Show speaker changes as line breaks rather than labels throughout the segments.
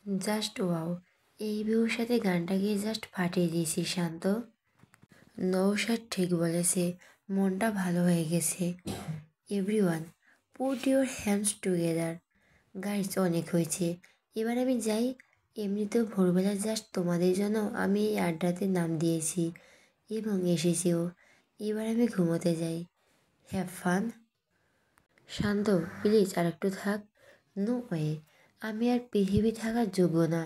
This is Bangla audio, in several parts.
Just wow! এই ভিউর সাথে গানটা গেয়ে জাস্ট ফাটিয়ে দিয়েছিস শান্ত। নৌশাদ ঠিক বলেছে, মনটা ভালো হয়ে গেছে। Everyone put your hands together. Guys, অনেক হয়েছে, এবার আমি যাই। এমনিতেও ভোরবেলা জাস্ট তোমাদের জন্য আমি এই আড্ডাতে নাম দিয়েছি এবং এসেছিও। এবার আমি ঘুমোতে যাই। Have fun. শান্ত, প্লিজ আর একটু থাক। নো ওয়ে, আমি আর পৃথিবী থাকার যোগ্য না।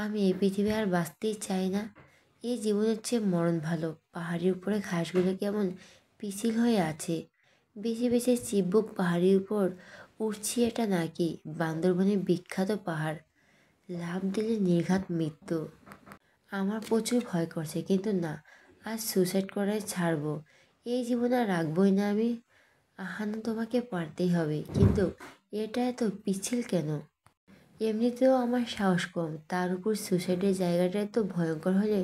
আমি এই পৃথিবী আর বাঁচতেই চাই না। এই জীবনের চেয়ে মরণ ভালো। পাহাড়ের উপরে ঘাসগুলো কেমন পিছিল হয়ে আছে। বেছে বেছে চিবুক পাহাড়ের উপর উঠছি, এটা নাকি বান্দরবনের বিখ্যাত পাহাড়। লাফ দিলে নির্ঘাত মৃত্যু। আমার প্রচুর ভয় করছে, কিন্তু না, আজ সুসাইড করাই ছাড়বো। এই জীবন আর রাখবই না আমি। আহানা, তোমাকে পারতেই হবে, কিন্তু এটা এত পিচ্ছিল কেন? এমনিতেও আমার সাহস কম, তার উপর সুসাইডের জায়গাটা এত ভয়ঙ্কর হলে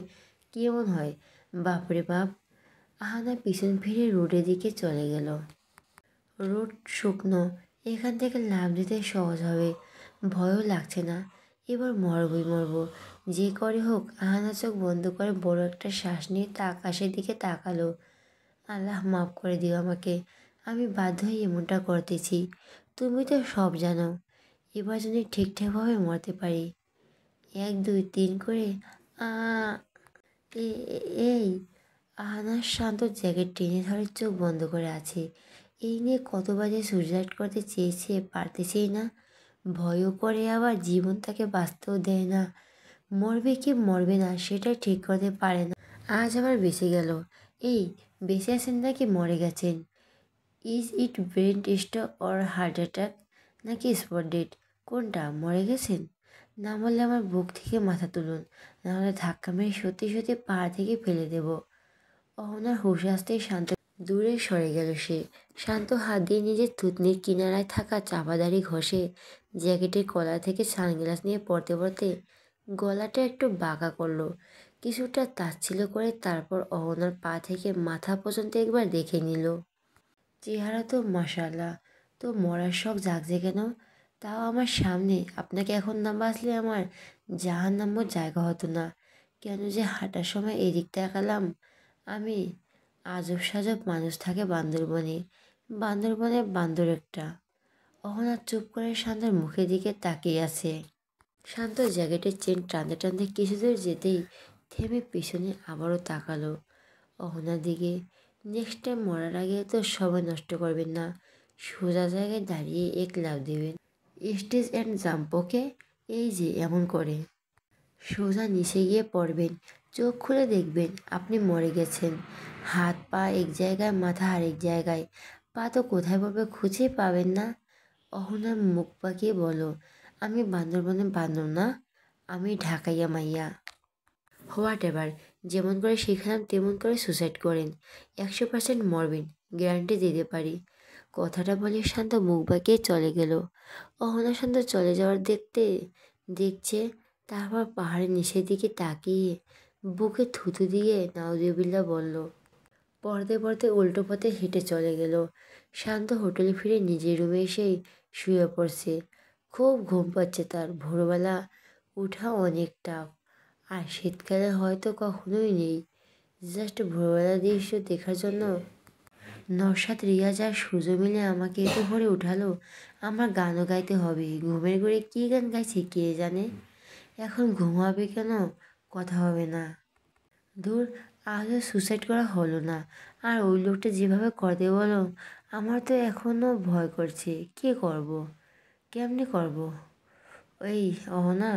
কেমন হয়? বাপরে বাপ! আহানা পিছন ফিরে রোডের দিকে চলে গেল। রোড শুকনো, এখান থেকে লাফ দিতে সহজ হবে, ভয়ও লাগছে না। এবার মরবই মরবো, যে করে হোক। আহানা চোখ বন্ধ করে বড় একটা শ্বাস নিয়ে তা আকাশের দিকে তাকালো। আল্লাহ মাফ করে দিও আমাকে, আমি বাধ্য হয়ে এমনটা করতেছি। তুমি তো সব জানো। এবার যদি ঠিকঠাকভাবে মরতে পারি। 1 2 3 করে আ এই আহানার শান্ত জ্যাকেট টেনে ধরে চোখ বন্ধ করে আছে। এই নিয়ে কত বাজে সুইসাইড করতে চেয়েছে, পারতেছেই না। ভয়ও করে, আবার জীবন তাকে বাঁচতেও দেয় না। মরবে কি মরবে না সেটা ঠিক করতে পারে না। আজ আবার বেঁচে গেল। এই, বেঁচে আছেন নাকি মরে গেছেন? Is it brain test or heart attack, নাকি স্পট ডেড? কোনটা? মরে গেছেন? না মরলে আমার বুক থেকে মাথা তুলুন, নাহলে ধাক্কা মেরে সত্যি সত্যি পাহাড় থেকে ফেলে দেব। অহনার হুঁশ আসতেই শান্ত দূরে সরে গেল সে। শান্ত হাত দিয়ে নিজের থুতনির কিনারায় থাকা চাপাদাড়ি ঘষে জ্যাকেটের কলার থেকে সানগ্লাস নিয়ে পড়তে পড়তে গলাটা একটু বাঁকা করলো, কিছুটা তাচ্ছিল করে। তারপর অহনার পা থেকে মাথা পর্যন্ত একবার দেখে নিল। চেহারা তো মাশাআল্লাহ, তো মরার শখ জাগছে কেন? তাও আমার সামনে। আপনাকে এখন না বাঁচলে আমার জাহান্নামের জায়গা হতো না। কেন যে হাঁটার সময় এদিক তাকালাম আমি? আজব সাজব মানুষ থাকে বান্দরবনে। বান্দরবনে বান্দর একটা। অহনা চুপ করে শান্তর মুখের দিকে তাকিয়ে আছে। শান্ত জ্যাকেটের চেন টানতে টানতে কিছু দূর যেতেই থেমে পিছনে আবারও তাকালো অহনার দিকে। নেক্সট টাইম মরার আগে তো সময় নষ্ট করবেন না, সোজা জায়গায় দাঁড়িয়ে এক লাফ দেবেন। স্টেজ অ্যান্ড জাম্প, ওকে? এই যে এমন করে সোজা নিচে গিয়ে পড়বেন। চোখ খুলে দেখবেন আপনি মরে গেছেন। হাত পা এক জায়গায়, মাথা আরেক জায়গায়। পা তো কোথায় পড়বে খুঁজেই পাবেন না। অহনার মুখ পাকিয়ে বলো, আমি বান্দরবনে বান্দর না, আমি ঢাকাইয়া মাইয়া। হোয়াট এভার, যেমন করে শিখালাম তেমন করে সুসাইড করেন, 100% মরবেন, গ্যারান্টি দিতে পারি। কথাটা বলে শান্ত মুখ বাঁকিয়ে চলে গেল। অহনা শান্ত চলে যাওয়ার দেখছে। তারপর পাহাড়ের নিচের দিকে তাকিয়ে বুকে থুতু দিয়ে নাউজুবিল্লাহ বলল। পড়তে পড়তে উল্টো পথে হেঁটে চলে গেল। শান্ত হোটেলে ফিরে নিজের রুমে এসেই শুয়ে পড়ছে। খুব ঘুম পাচ্ছে তার। ভোরবেলা উঠা অনেক টাফ, আর শীতকালে হয়তো কখনোই নেই। জাস্ট ভোরবেলা দৃশ্য দেখার জন্য নস্বাত রিয়াজ আর সুজো মিলে আমাকে এত ভোরে উঠালো। আমার গানও গাইতে হবে। ঘুমের ঘরে কী গান গাইছে কে জানে। এখন ঘুমাবে কেন? কথা হবে না। ধুর, আজও সুসাইড করা হলো না। আর ওই লোকটা যেভাবে করতে বলো, আমার তো এখনও ভয় করছে। কী করব? কেমনে করব? ওই অহনা,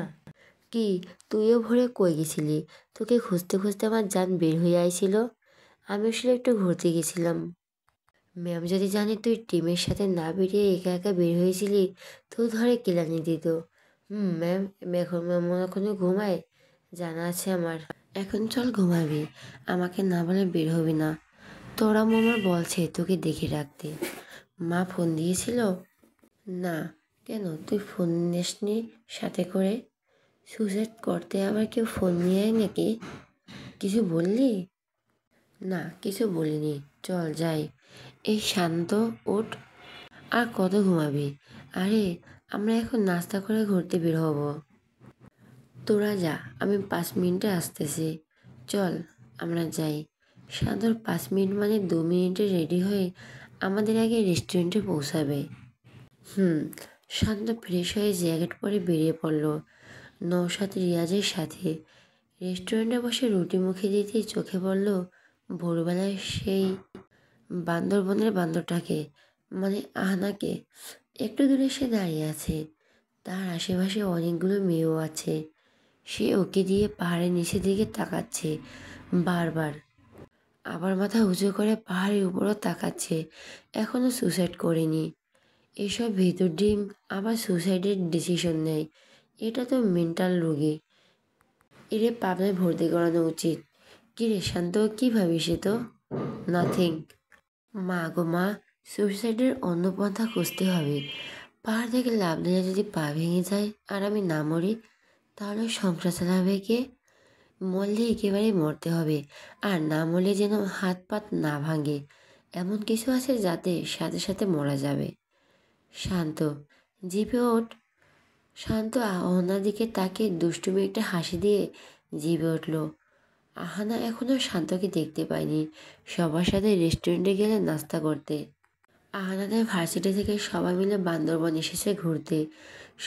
কি তুইও ভোরে কই গেছিলি? তোকে খুঁজতে খুঁজতে আমার জান বের হয়ে আইছিল। আমি আসলে একটু ঘুরতে গেছিলাম। ম্যাম যদি জানে তুই টিমের সাথে না বেরিয়ে একা একা বের হয়েছিলি, তো ধরে কেলানি দিত। ম্যাম, এখন ম্যাম এখনও ঘুমায়, জানা আছে আমার। এখন চল ঘুমাবি, আমাকে না বলে বের হবি না। তোরা মামার বলছে তোকে দেখে রাখতে। মা ফোন দিয়েছিল? না। কেন, তুই ফোন নিসনি সাথে করে? সুসাইড করতে আবার কেউ ফোন নিয়ে নাকি? কিছু বললি? না, কিছু বলিনি। চল যাই। এই শান্ত, ওঠ। আর কত ঘুমাবি? আরে, আমরা এখন নাস্তা করে ঘুরতে বের হব। তোরা যা, আমি 5 মিনিটে আসতেছি। চল আমরা যাই। শান্তর 5 মিনিট মানে 2 মিনিটে রেডি হয়ে আমাদের আগে রেস্টুরেন্টে পৌঁছাবে। শান্ত ফ্রেশ হয়ে জ্যাকেট পরে বেরিয়ে পড়ল নওশাদ রিয়াজের সাথে। রেস্টুরেন্টে বসে রুটি মুখে দিতেই চোখে পড়ল ভোরবেলায় সেই বান্দরবনের বান্দরটাকে, মানে আহনাকে। একটু দূরে সে দাঁড়িয়ে আছে, তার আশেপাশে অনেকগুলো মেয়েও আছে। সে ওকে দিয়ে পাহাড়ের নিচের দিকে তাকাচ্ছে বারবার, আবার মাথা উঁচু করে পাহাড়ের উপরও তাকাচ্ছে। এখনো সুসাইড করেনি। এসব ভেতর ডিম আবার সুসাইডের ডিসিশন নেয়। এটা তো মেন্টাল রোগী। এরে পাবনায় ভর্তি করানো উচিত। কিরে শান্ত, কী ভাবিস? তো নাথিং। মা গো মা, সুইসাইডের অন্য পন্থা খুঁজতে হবে। পাহাড় থেকে লাফ দিলে যদি পা ভেঙে যায় আর আমি না মরি, তাহলে সংসার চালাবে কে? মরলে একেবারে মরতে হবে, আর না মরলে যেন হাত পাত না ভাঙে। এমন কিছু আছে যাতে সাথে সাথে মরা যাবে। শান্ত, জিভে ওঠ। শান্ত আহনার দিকে তাকে দুষ্টুমি একটা হাসি দিয়ে জিভে উঠল। আহানা এখনও শান্তকে দেখতে পায়নি। সবার সাথে রেস্টুরেন্টে গেলে নাস্তা করতে। আহানাদের ভার্সিটি থেকে সবাই মিলে বান্দরবন এসেছে ঘুরতে।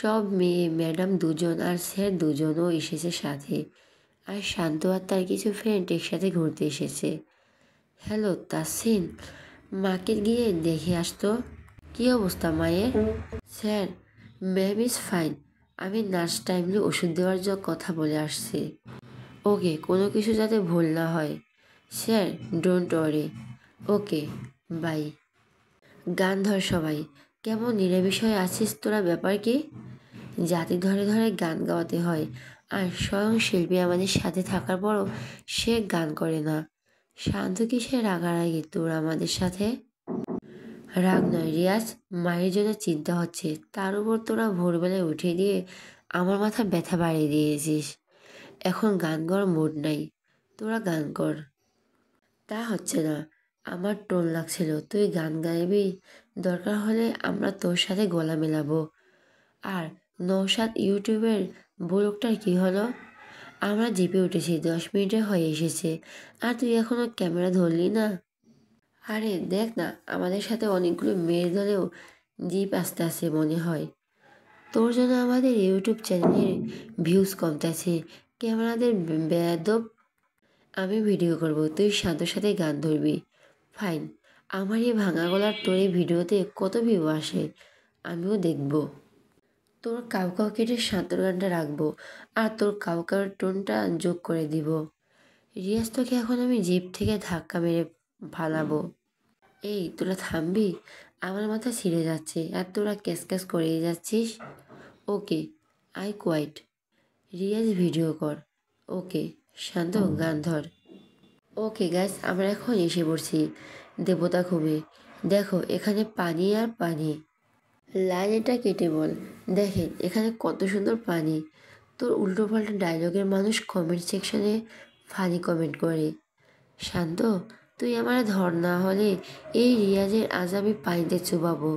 সব মেয়ে ম্যাডাম 2জন আর স্যার 2জনও এসেছে সাথে। আর শান্ত আর তার কিছু ফ্রেন্ড একসাথে ঘুরতে এসেছে। হ্যালো তাসিন, মাকে গিয়ে দেখে আসতো। কী অবস্থা মায়ের? Sir, ma'am is fine. আমি নার্স টাইমলি ওষুধ দেওয়ার জন্য কথা বলে আসছি। ওকে, কোনো কিছু যাতে ভুল না হয়। Sir, don't worry. Okay, bye. গান ধর সবাই। কেমন নিরামিষ হয়ে আছিস তোরা, ব্যাপার কি? জাতি ধরে ধরে গান গাওয়াতে হয়, আর স্বয়ং শিল্পী আমাদের সাথে থাকার পরও সে গান করে না। শান্ত কিসে রাগারাগি তোর আমাদের সাথে? রাগ নয় রিয়াজ, মায়ের জন্য চিন্তা হচ্ছে, তার উপর তোরা ভোরবেলায় উঠে দিয়ে আমার মাথা ব্যথা বাড়িয়ে দিয়েছিস। এখন গান করার মুড নাই, তোরা গান কর। তা হচ্ছে না, আমার টোন লাগছিল, তুই গান গাইবি। দরকার হলে আমরা তোর সাথে গলা মেলাবো। আর নওশাদ ইউটিউবের ব্লগটার কি হলো? আমরা জিপে উঠেছি, 10 মিনিটে হয়ে এসেছে, আর তুই এখনো ক্যামেরা ধরলি না? আরে দেখ না, আমাদের সাথে অনেকগুলো মেয়ের দলেও জিপ আসতে আসে মনে হয়। তোর জন্য আমাদের ইউটিউব চ্যানেলের ভিউজ কমতেছে। ক্যামেরাদের বেয়াদব। আমি ভিডিও করব, তুই শান্তর সাথে গান ধরবি। ফাইন। আমার এই ভাঙা গলার তোর এই ভিডিওতে কত ভিউ আসে আমিও দেখব। তোর কাউ কাউ কেটে শান্তর গানটা রাখবো, আর তোর কাউ কাউ টোনটা যোগ করে দিব। রিয়াজ, তোকে এখন আমি জিপ থেকে ধাক্কা মেরে ফালাবো। এই তোরা থামবি? আমার মাথা ছিঁড়ে যাচ্ছে আর তোরা ক্যাস ক্যাস করেই যাচ্ছিস। ওকে, আই কোয়াইট। রিয়াজ ভিডিও কর। ওকে। শান্ত গান ধর। ওকে গাইস, আমরা এখন এসে পড়ছি দেবতা খুবই। দেখো এখানে পানি আর পানি। লাইনটা কেটে বল। দেখেন এখানে কত সুন্দর পানি। তোর উল্টো পাল্টা ডায়লগের মানুষ কমেন্ট সেকশনে ফানি কমেন্ট করে। শান্ত, তুই আমার ধর, না হলে এই রিয়াজের আজ আমি পানিতে চুবাবো।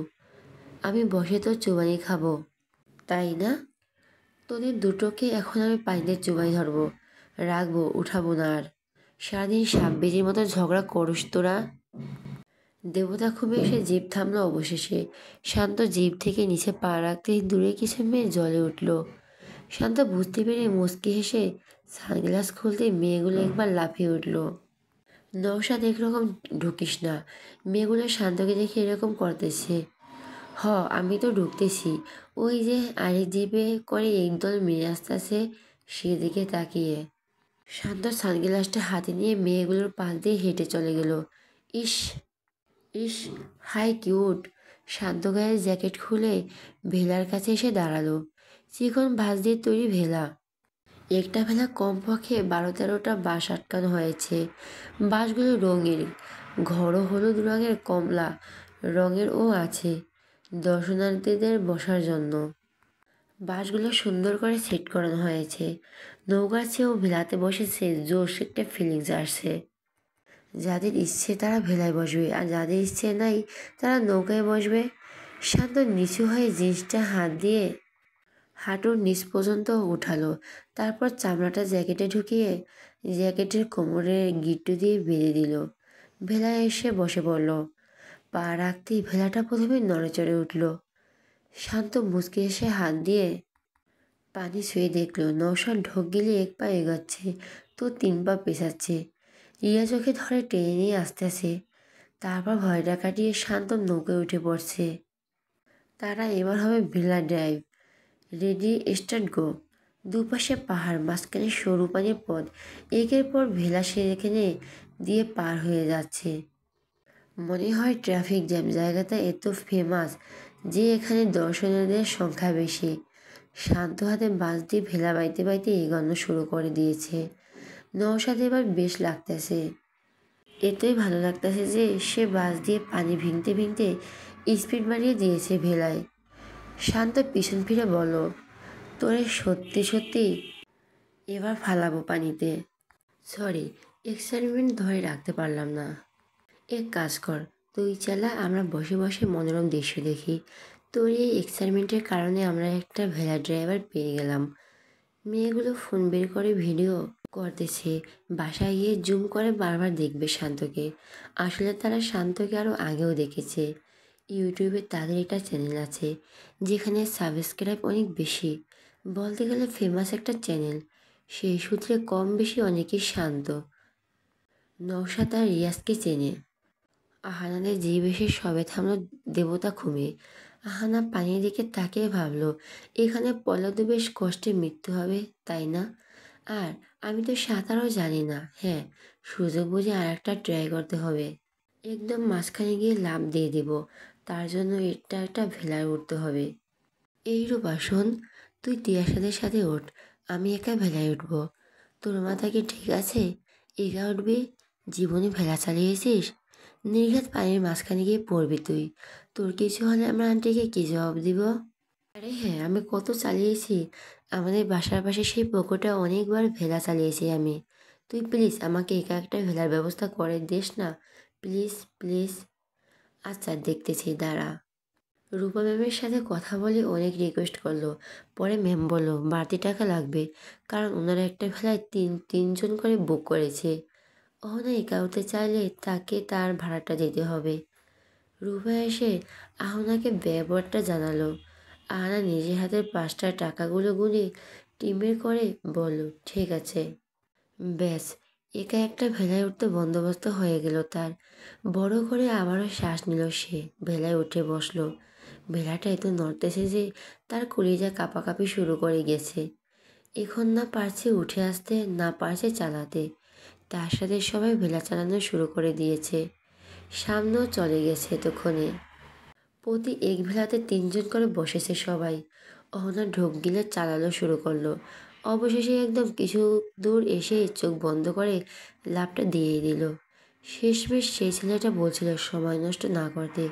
আমি বসে তোর চুবানি খাবো, তাই না? তোদের দুটোকে এখন আমি পানিতে চুবাই ধরবো, রাখবো, উঠাবো না আর। সারাদিন সাপ বেজির মতো ঝগড়া করস তোরা। দেবতা খুবই এসে জিভ থামলো অবশেষে। শান্ত জিভ থেকে নিচে পা রাখতেই দূরে কিছু মেয়ে জলে উঠল। শান্ত বুঝতে পেরে মুচকি হেসে সানগ্লাস খুলতে মেয়েগুলো একবার লাফিয়ে উঠল। নওশাদ একরকম ঢুকিস না, মেয়েগুলো শান্তকে দেখে এরকম করতেছে। আমি তো ঢুকতেছি। ওই যে আরেক জিপে করে একদল মেয়ে আসতেছে, সেদিকে তাকিয়ে। শান্ত সানগ্লাসটা হাতে নিয়ে মেয়েগুলোর পাশ দিয়ে হেঁটে চলে গেল। ইস ইস, হাই কিউট। শান্ত গায়ের জ্যাকেট খুলে ভেলার কাছে এসে দাঁড়ালো। চিকন ভাঁজ দিয়ে তৈরি ভেলা। একটা ভেলা কমপক্ষে 12-13টা বাঁশ আটকানো হয়েছে। বাঁশগুলো রঙিন, ঘন হলুদ রঙের, কমলা রঙেরও আছে দর্শনার্থীদের বসার জন্য। বাঁশগুলো সুন্দর করে সেট করানো হয়েছে। নৌকার চেয়েও ভেলাতে বসেছে জোশ একটা ফিলিংস আসছে। যাদের ইচ্ছে তারা ভেলায় বসবে, আর যাদের ইচ্ছে নাই তারা নৌকায় বসবে। শান্ত নিচু হয়ে জিনিসটা হাঁটুর নিচ পর্যন্ত উঠালো। তারপর চামড়াটা জ্যাকেটে ঢুকিয়ে জ্যাকেটের কোমরে গিট্টু দিয়ে বেঁধে দিল। ভেলা এসে বসে পড়ল। পা রাখতেই ভেলাটা প্রথমে নড়েচড়ে উঠল। শান্ত মুচকি এসে হাত দিয়ে পানি ছুঁয়ে দেখলো নৌশাদ ঢোক গিলে এক পা এগোচ্ছে, তো 3 পা পেছাচ্ছে। রিয়া চোখে ধরে টেনে নিয়ে আসতেছে। তারপর ভয়টা কাটিয়ে শান্ত নৌকায় উঠে পড়ছে। তারা এবার হবে ভেলা ড্রাইভ। রেডি, স্টার্ট, গো। দুপাশে পাহাড়, মাঝখানে সরু পানির পথ। একের পর ভেলা সেখানে দিয়ে পার হয়ে যাচ্ছে। মনে হয় ট্রাফিক জ্যাম। জায়গাটা এত ফেমাস যে এখানে দর্শনীয়দের সংখ্যা বেশি। শান্ত হাতে বাঁশ দিয়ে ভেলা বাইতে বাইতে এগোনো শুরু করে দিয়েছে। নৌশাদ এবার বেশ লাগতেছে। এতই ভালো লাগতেছে যে সে বাঁশ দিয়ে পানি ভিংতে ভিংতে স্পিড বাড়িয়ে দিয়েছে ভেলায়। শান্ত পিছন ফিরে বলল, তোরে সত্যি সত্যি এবার ফালাবো পানিতে। সরি, এক্সাইটমেন্ট ধরে রাখতে পারলাম না। এক কাজ কর, তুই চালা, আমরা বসে বসে মনোরম দৃশ্য দেখি। তোর এই এক্সাইটমেন্টের কারণে আমরা একটা ভেলা ড্রাইভার পেয়ে গেলাম। মেয়েগুলো ফোন বের করে ভিডিও করতেছে। বাসায় গিয়ে জুম করে বারবার দেখবে শান্তকে। আসলে তারা শান্তকে আরও আগেও দেখেছে। ইউটিউবে তাদের একটা চ্যানেল আছে যেখানে সাবস্ক্রাইব অনেক বেশি, বলতে গেলে ফেমাস একটা চ্যানেল। সেই সূত্রে কম বেশি অনেকেই শান্ত, নওশাদ আর রিয়াজকে চেনে। আহানাদের যে বেশি সবে থামলো দেবতা ঘুমিয়ে। আহানা পানির দিকে তাকিয়ে ভাবলো, এখানে পড়লে তো বেশ কষ্টে মৃত্যু হবে, তাই না? আর আমি তো সাঁতারও জানি না। হ্যাঁ, সুযোগ বুঝে আর একটা ট্রাই করতে হবে। একদম মাঝখানে গিয়ে লাফ দিয়ে দেব। তার জন্য এটা একটা ভেলায় উঠতে হবে। এই রূপা শোন, তুই তিয়াসাদের সাথে ওঠ, আমি একা ভেলায় উঠবো। তোর মাথা কি ঠিক আছে? একা উঠবি? জীবনে ভেলা চালিয়েছিস? নির্ঘাত পানির মাঝখানে গিয়ে পড়বি তুই। তোর কিছু হলে আমরা আন্টিকে কি জবাব দিব? আরে হ্যাঁ, আমি কত চালিয়েছি। আমাদের বাসার পাশে সেই পুকুরটা অনেকবার ভেলা চালিয়েছি আমি। তুই প্লিজ আমাকে একা একটা ভেলার ব্যবস্থা করে দিস না, প্লিজ প্লিজ। আচ্ছা দেখতেছি, দাঁড়া। রূপা ম্যামের সাথে কথা বলে অনেক রিকোয়েস্ট করলো। পরে ম্যাম বললো বাড়তি টাকা লাগবে, কারণ ওনারা একটা ভেলায় তিনজন করে বুক করেছে। অহনা একা উঠতে চাইলে তাকে তার ভাড়াটা দিতে হবে। রূপা এসে আহনাকে ব্যবহারটা জানালো। আহনা নিজের হাতের 5টা টাকাগুলো গুনে টিমের করে বলল, ঠিক আছে। ব্যাস, একা একটা ভেলায় উঠতে বন্দোবস্ত হয়ে গেল তার। বড় করে আবারও শ্বাস নিল সে। ভেলায় উঠে বসলো। ভেলাটা এত নড়তেছে যে তার কলিজা কাঁপাকাঁপি শুরু করে গেছে। এখন না পারছে উঠে আসতে, না পারছে চালাতে। তার সাথে সবাই ভেলা চালানো শুরু করে দিয়েছে। সামনেও চলে গেছে এতক্ষণে। প্রতি এক ভেলাতে 3জন করে বসেছে সবাই। অহনা ঢোক গিলে চালানো শুরু করলো। অবশেষে একদম কিছু দূর এসে চোখ বন্ধ করে লাফটা দিয়ে দিল। শেষমেশ সেই ছেলেটা বলছিল সময় নষ্ট না করতে,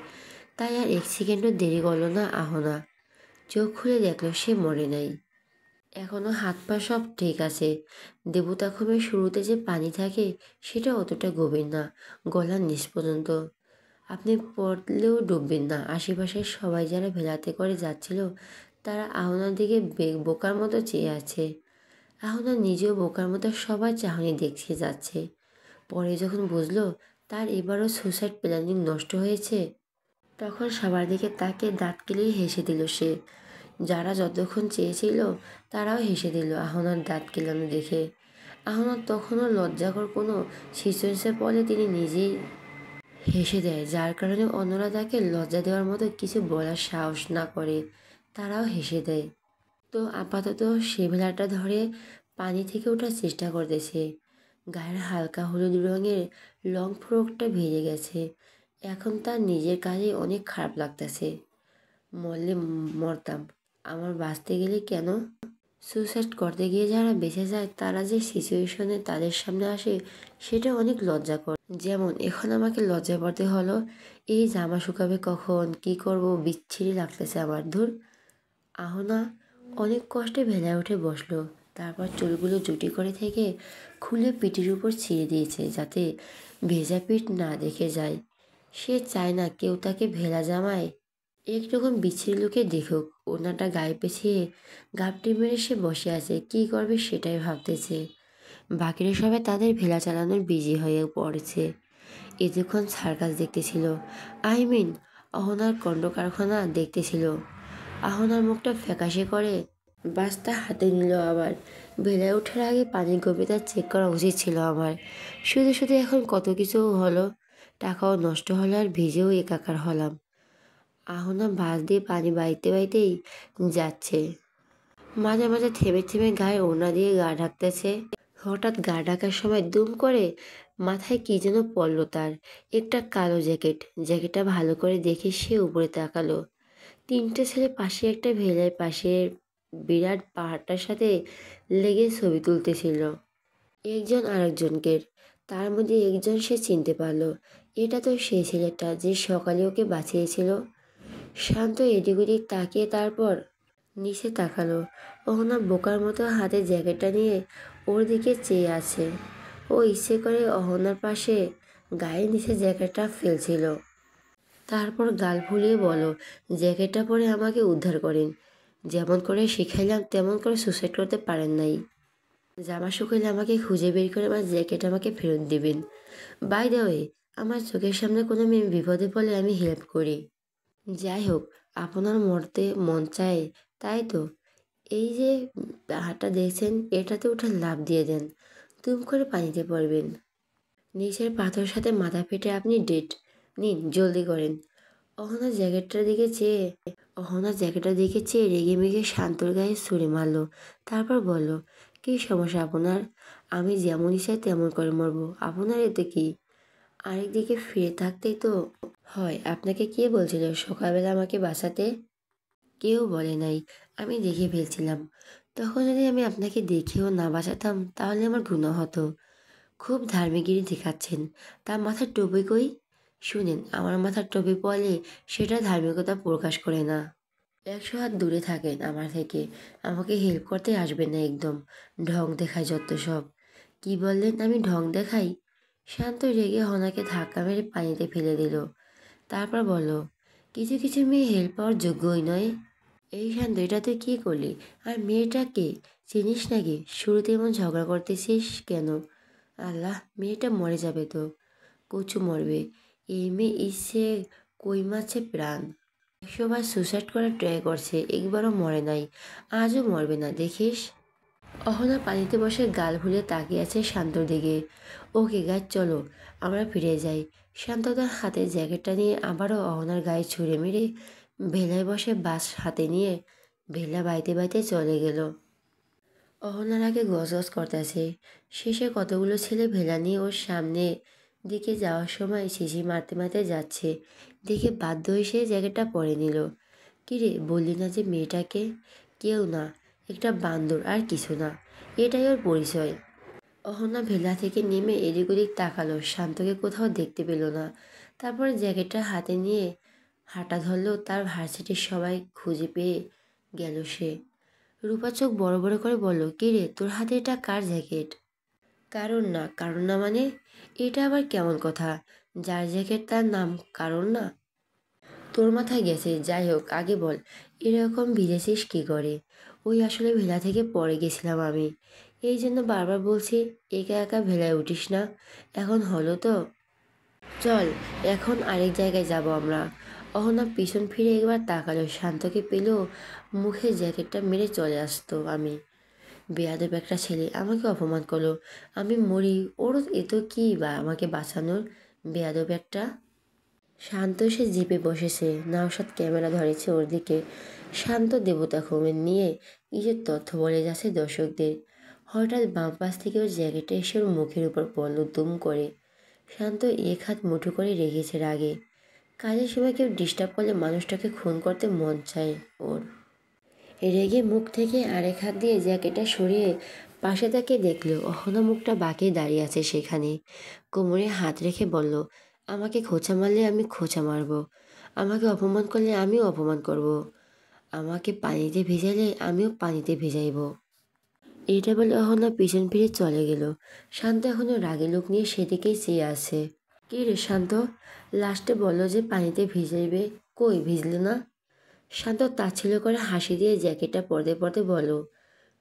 তাই আর 1 সেকেন্ডও দেরি করলো না আহনা। চোখ খুলে দেখলো সে মরে নাই। এখনো হাত পা সব ঠিক আছে। দেবতা খুমের শুরুতে যে পানি থাকে সেটা অতটা গভীর না, গলার নিচ পর্যন্ত। আপনি পড়লেও ডুববেন না। আশেপাশের সবাই যারা ভেলাতে করে যাচ্ছিল তারা আহনার দিকে বোকার মতো চেয়ে আছে। আহনা নিজেও বোকার মতো সবার চাহনি দেখছে যাচ্ছে। পরে যখন বুঝলো তার এবারও সুসাইড প্ল্যানিং নষ্ট হয়েছে, তখন সবার দিকে তাকে দাঁত কেলিয়ে হেসে দিল সে। যারা যতক্ষণ চেয়েছিল তারাও হেসে দিল আহনার দাঁত কেলানো দেখে। আহনার তখনও লজ্জাকর কোনো সিচুয়েশনে পড়লে তিনি নিজেই হেসে দেয়, যার কারণে অন্যরা তাকে লজ্জা দেওয়ার মতো কিছু বলার সাহস না করে। তারাও হেসে দেয়। তো আপাতত সে ভেলাটা ধরে পানি থেকে ওঠার চেষ্টা করতেছে। গায়ের হালকা হলুদ রঙের লং ফ্রকটা ভিজে গেছে। এখন তার নিজের কাজে অনেক খারাপ লাগতেছে। মরলে মরতাম, আমার বাঁচতে গেলে কেন? সুসাইড করতে গিয়ে যারা বেঁচে যায় তারা যে সিচুয়েশনে তাদের সামনে আসে সেটা অনেক লজ্জাকর। যেমন এখন আমাকে লজ্জা পড়তে হলো। এই জামা শুকাবে কখন, কি করব, বিচ্ছিরি লাগতেছে আমার। ধুর। আহনা অনেক কষ্টে ভেলায় উঠে বসলো। তারপর চুলগুলো জুটি করে থেকে খুলে পিঠের উপর ছিঁড়ে দিয়েছে যাতে ভেজা পিঠ না দেখে যায়। সে চায় না কেউ তাকে ভেলা জামায় একরকম বিচ্ছিরি লোকে দেখুক, ওনাটা গায়ে পেঁচিয়ে গাপটি মেরে সে বসে আছে, কি করবে সেটাই ভাবতেছে। বাকিরা সবাই তাদের ভেলা চালানোর বিজি হয়ে পড়েছে। এতক্ষণ সার্কাস দেখতেছিল, আই মিন অহনার কণ্ড কারখানা দেখতেছিল। অহনার মুখটা ফ্যাকাশে করে বাসটা হাতে নিল আবার। ভেলায় ওঠার আগে পানির গভীরতা চেক করা উচিত ছিল আমার। শুধু শুধু এখন কত কিছু হলো, টাকাও নষ্ট হলো আর ভিজেও একাকার হলাম। আহনা বাস দিয়ে পানি বাইতে বাইতেই যাচ্ছে, মাঝে মাঝে থেমে থেমে গায়ে ওড়না দিয়ে গা ঢাকতেছে। হঠাৎ গা ঢাকার সময় দুম করে মাথায় কি যেন পড়লো তার, একটা কালো জ্যাকেট। জ্যাকেটটা ভালো করে দেখে সে উপরে তাকালো। তিনটে ছেলে পাশে একটা ভেলায় পাশে বিরাট পাহাড়টার সাথে লেগে ছবি তুলতেছিল একজন আরেকজনকে। তার মধ্যে একজন সে চিনতে পারলো, এটা তো সেই ছেলেটা যে সকালে ওকে বাঁচিয়েছিল। শান্ত এদিক ওদিক তাকিয়ে তারপর নিচে তাকালো। অহনা বোকার মতো হাতে জ্যাকেটটা নিয়ে ওর দিকে চেয়ে আছে। ও ইচ্ছে করে অহনার পাশে গায়ের নিচে জ্যাকেটটা ফেলছিল। তারপর গাল ফুলিয়ে বলো, জ্যাকেটটা পরে আমাকে উদ্ধার করেন। যেমন করে শিখাইলাম তেমন করে সুসাইড করতে পারেন নাই। জামা শুকাইলে আমাকে খুঁজে বের করে আমার জ্যাকেট আমাকে ফেরত দিবেন। বাই দ্য ওয়ে, আমার চোখের সামনে কোনো মেয়ে বিপদে পড়লে আমি হেল্প করি। যাই হোক, আপনার মরতে মন চায় তাই তো। এই যে পাহাড়টা দেখছেন, এটাতে উঠে লাফ দিয়ে দেন, তুম করে পানিতে পড়বেন। নিচের পাথর সাথে মাথা ফেটে আপনি ডেড। নিন জলদি করেন। অহনা জ্যাকেটটার দিকে চেয়ে রেগে মেগে শান্তর গায়ে ছুঁড়ে মারল। তারপর বলল, কী সমস্যা আপনার? আমি যেমন চাই তেমন করে মরবো, আপনার এতে কি? আরেকদিকে ফিরে থাকতেই তো হয়। আপনাকে কে বলছিল সকালবেলা আমাকে বাঁচাতে? কেউ বলে নাই, আমি দেখে ফেলছিলাম। তখন যদি আমি আপনাকে দেখেও না বাঁচাতাম তাহলে আমার গুনাহ হতো। খুব ধার্মিকগিরি দেখাচ্ছেন। তার মাথার টুপি কই? শুনেন, আমার মাথার টুপি পরলে সেটা ধার্মিকতা প্রকাশ করে না। 100 হাত দূরে থাকেন আমার থেকে। আমাকে হেল্প করতে আসবেন না একদম। ঢং দেখায় যত সব। কি বললেন আমি ঢং দেখাই? শান্ত রেগে হনাকে ধাক্কা মেরে পানিতে ফেলে দিল। তারপর বলল, কিছু কিছু মেয়ে হেল্প পাওয়ার যোগ্যই নয়। এই শান্ত, এটা তুই কী করলি? আর মেয়েটা কে? চিনিস নাকি? শুরুতে এমন ঝগড়া করতেছিস কেন? আল্লাহ, মেয়েটা মরে যাবে তো। কচু মরবে। এই মেয়ে ইচ্ছে কই মাছে প্রাণ। 100 বার সুসাইড করার ট্রাই করছে, একবারও মরে নাই, আজও মরবে না দেখিস। অহনা পানিতে বসে গাল ভুলে তাকিয়ে আছে শান্তর দিকে। ওকে গাইজ, চলো আমরা ফিরে যাই। শান্ত তার হাতে জ্যাকেটটা নিয়ে আবারও অহনার গায়ে ছুঁড়ে মেরে ভেলায় বসে বাস হাতে নিয়ে ভেলা বাইতে বাইতে চলে গেল। অহনার আগে গজগজ করতেছে। শেষে কতগুলো ছেলে ভেলা নিয়ে ওর সামনে দিকে যাওয়ার সময় শিশি মারতে মারতে যাচ্ছে দেখে বাধ্য হয়ে সে জ্যাকেটটা পরে নিল। কিরে, বললি না যে মেয়েটাকে? কেউ না, একটা বান্দর আর কিছু না, এটাই ওর পরিচয়। অহনা ভেলা থেকে নেমে এদিক ওদিক তাকালো, শান্তকে কোথাও দেখতে পেল না। তারপরে জ্যাকেটটা হাতে নিয়ে হাঁটা ধরলো। তার ভার্সিটির সবাই খুঁজে পেয়ে গেল সে। রূপা চোখ বড় বড় করে বলল, কিরে, তোর হাতে এটা কার জ্যাকেট? কারণ না? কারণ না মানে? এটা আবার কেমন কথা? যার জ্যাকেট তার নাম কারণ না? তোর মাথায় গেছে। যাই হোক, আগে বল, এরকম ভিজেছিস কী করে? ওই আসলে ভেলা থেকে পড়ে গেছিলাম আমি, এই জন্য বারবার বলছি একা একা ভেলায় উঠিস না। এখন হলো তো, চল এখন আরেক জায়গায় যাব আমরা। অহনা পিছন ফিরে একবার তাকালো, শান্তকে পেলেও মুখে জ্যাকেটটা মেরে চলে আসতো আমি। বেয়াদব একটা ছেলে আমাকে অপমান করলো, আমি মরি, ওর এত কি বা আমাকে বাঁচানোর? বেয়াদব একটা। শান্ত এসে জিপে বসেছে, নওশাদ ক্যামেরা ধরেছে ওর দিকে। শান্ত দেবতা খোমের নিয়ে নিজের তথ্য বলে যাচ্ছে দর্শকদের। হঠাৎ বাম পাশ থেকে ওর জ্যাকেটে এসে ওর মুখের উপর পড়লো দুম করে। শান্ত এক হাত মুঠো করে রেখেছে রাগে। কাজের সময় কেউ ডিস্টার্ব করলে মানুষটাকে খুন করতে মন চায় ওর। রেগে মুখ থেকে আরেক হাত দিয়ে জ্যাকেটটা সরিয়ে পাশে তাকে দেখলো অহনা মুখটা বাঁকিয়ে দাঁড়িয়ে আছে সেখানে। কোমরে হাত রেখে বলল, আমাকে খোঁচা মারলে আমি খোঁচা মারবো, আমাকে অপমান করলে আমিও অপমান করব, আমাকে পানিতে ভেজালে আমিও পানিতে ভেজাইব। এটা বলে অহনা পিছন ফিরে চলে গেল। শান্ত এখনো রাগে লোক নিয়ে সেদিকেই চেয়ে আছে। কি রে শান্ত, লাস্টে বললো যে পানিতে ভিজাইবে, কই ভিজলে না? শান্ত তাচ্ছিল্য করে হাসি দিয়ে জ্যাকেটটা পরতে পরতে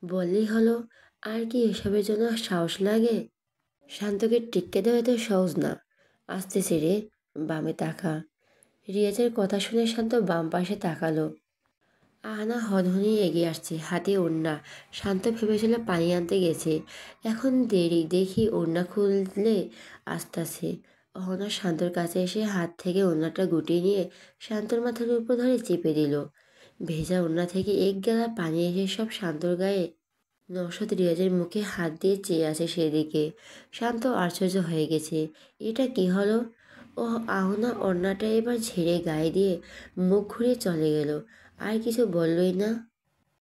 বললেই হলো, আর কি এসবের জন্য সাহস লাগে? শান্তকে টিক্কে দেওয়া এত সহজ না। আস্তে ছেড়ে বামে তাকা। রিয়াজের কথা শুনে শান্ত বাম পাশে তাকালো। আহানা হনহনিয়ে এগিয়ে আসছে, হাতে ওড়না। শান্ত ভেবেছিল পানি আনতে গেছে, এখন দেরি। দেখি ওড়না খুললে আসতেছে। অহনা শান্তর কাছে এসে হাত থেকে ওড়নাটা গুটিয়ে নিয়ে শান্তর মাথার উপর ধরে চেপে দিল। ভেজা ওড়না থেকে এক গেলা পানি এসে সব শান্তর গায়ে। নওশাদ রিয়াজের মুখে হাত দিয়ে চেয়ে আছে সেদিকে। শান্ত আশ্চর্য হয়ে গেছে। এটা কি হলো? ও আহনা ওড়নাটা এবার ঝেড়ে গায়ে দিয়ে মুখ ঘুরিয়ে চলে গেল। আর কিছু বললই না।